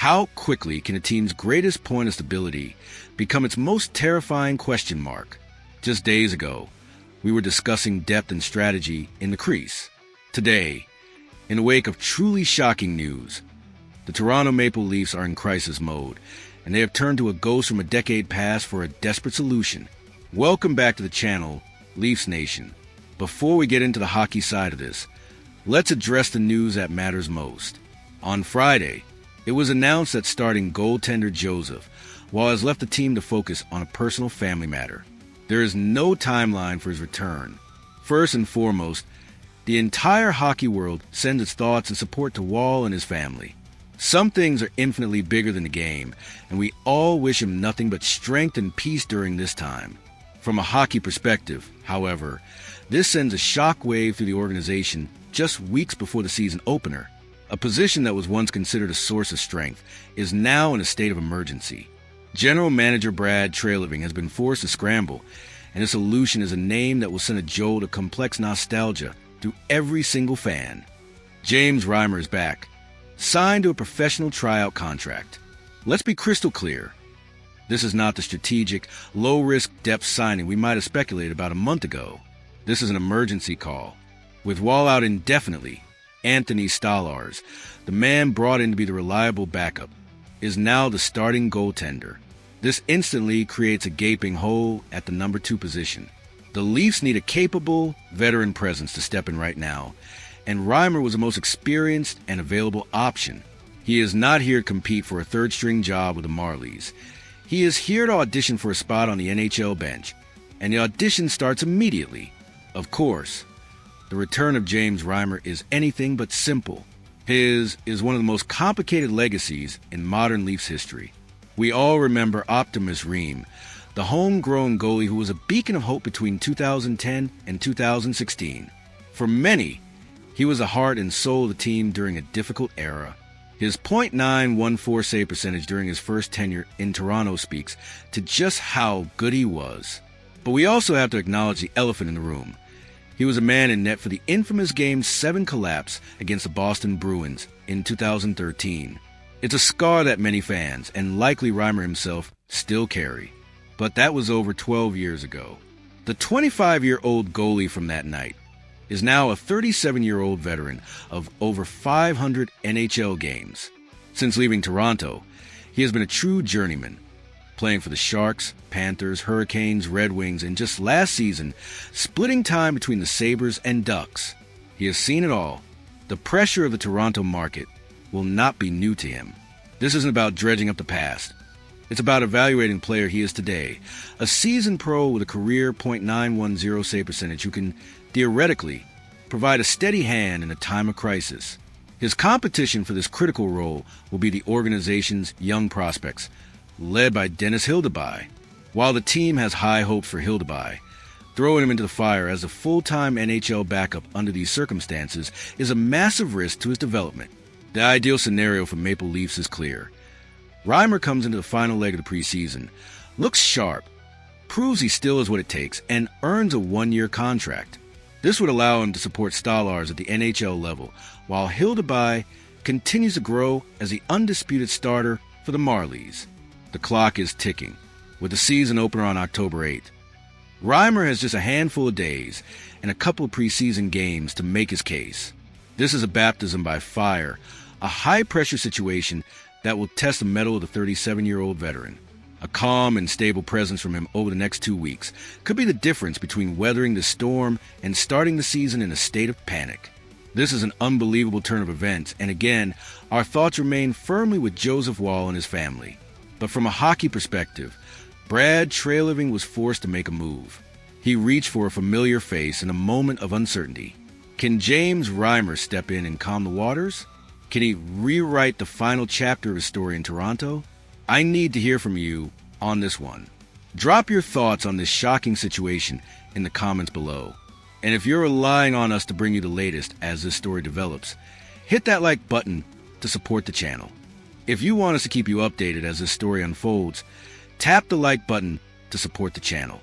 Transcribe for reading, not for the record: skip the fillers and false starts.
How quickly can a team's greatest point of stability become its most terrifying question mark? Just days ago, we were discussing depth and strategy in the crease. Today, in the wake of truly shocking news, the Toronto Maple Leafs are in crisis mode, and they have turned to a ghost from a decade past for a desperate solution. Welcome back to the channel, Leafs Nation. Before we get into the hockey side of this, let's address the news that matters most. On Friday, it was announced that starting goaltender Joseph has left the team to focus on a personal family matter. There is no timeline for his return. First and foremost, the entire hockey world sends its thoughts and support to Wall and his family. Some things are infinitely bigger than the game, and we all wish him nothing but strength and peace during this time. From a hockey perspective, however, this sends a shockwave through the organization just weeks before the season opener. A position that was once considered a source of strength is now in a state of emergency. General Manager Brad Treliving has been forced to scramble, and his solution is a name that will send a jolt of complex nostalgia through every single fan. James Reimer is back, signed to a professional tryout contract. Let's be crystal clear. This is not the strategic, low-risk depth signing we might have speculated about a month ago. This is an emergency call. With Wall out indefinitely, Anthony Stolarz, the man brought in to be the reliable backup, is now the starting goaltender. This instantly creates a gaping hole at the number 2 position. The Leafs need a capable, veteran presence to step in right now, and Reimer was the most experienced and available option. He is not here to compete for a third-string job with the Marlies. He is here to audition for a spot on the NHL bench, and the audition starts immediately. Of course, the return of James Reimer is anything but simple. His is one of the most complicated legacies in modern Leafs history. We all remember Optimus Reim, the homegrown goalie who was a beacon of hope between 2010 and 2016. For many, he was the heart and soul of the team during a difficult era. His .914 save percentage during his first tenure in Toronto speaks to just how good he was. But we also have to acknowledge the elephant in the room. He was a man in net for the infamous Game 7 collapse against the Boston Bruins in 2013. It's a scar that many fans, and likely Reimer himself, still carry. But that was over 12 years ago. The 25-year-old goalie from that night is now a 37-year-old veteran of over 500 NHL games. Since leaving Toronto, he has been a true journeyman, playing for the Sharks, Panthers, Hurricanes, Red Wings, and just last season, splitting time between the Sabres and Ducks. He has seen it all. The pressure of the Toronto market will not be new to him. This isn't about dredging up the past. It's about evaluating the player he is today, a seasoned pro with a career .910 save percentage who can, theoretically, provide a steady hand in a time of crisis. His competition for this critical role will be the organization's young prospects, led by Dennis Hildeby. While the team has high hopes for Hildeby, throwing him into the fire as a full-time NHL backup under these circumstances is a massive risk to his development. The ideal scenario for Maple Leafs is clear. Reimer comes into the final leg of the preseason, looks sharp, proves he still is what it takes, and earns a 1-year contract. This would allow him to support Stolarz at the NHL level, while Hildeby continues to grow as the undisputed starter for the Marlies. The clock is ticking, with the season opener on October 8th. Reimer has just a handful of days and a couple of preseason games to make his case. This is a baptism by fire, a high-pressure situation that will test the mettle of the 37-year-old veteran. A calm and stable presence from him over the next 2 weeks could be the difference between weathering the storm and starting the season in a state of panic. This is an unbelievable turn of events, and again, our thoughts remain firmly with Joseph Wall and his family. But from a hockey perspective, Brad Treliving was forced to make a move. He reached for a familiar face in a moment of uncertainty. Can James Reimer step in and calm the waters? Can he rewrite the final chapter of his story in Toronto? I need to hear from you on this one. Drop your thoughts on this shocking situation in the comments below. And if you're relying on us to bring you the latest as this story develops, hit that like button to support the channel. If you want us to keep you updated as this story unfolds, tap the like button to support the channel.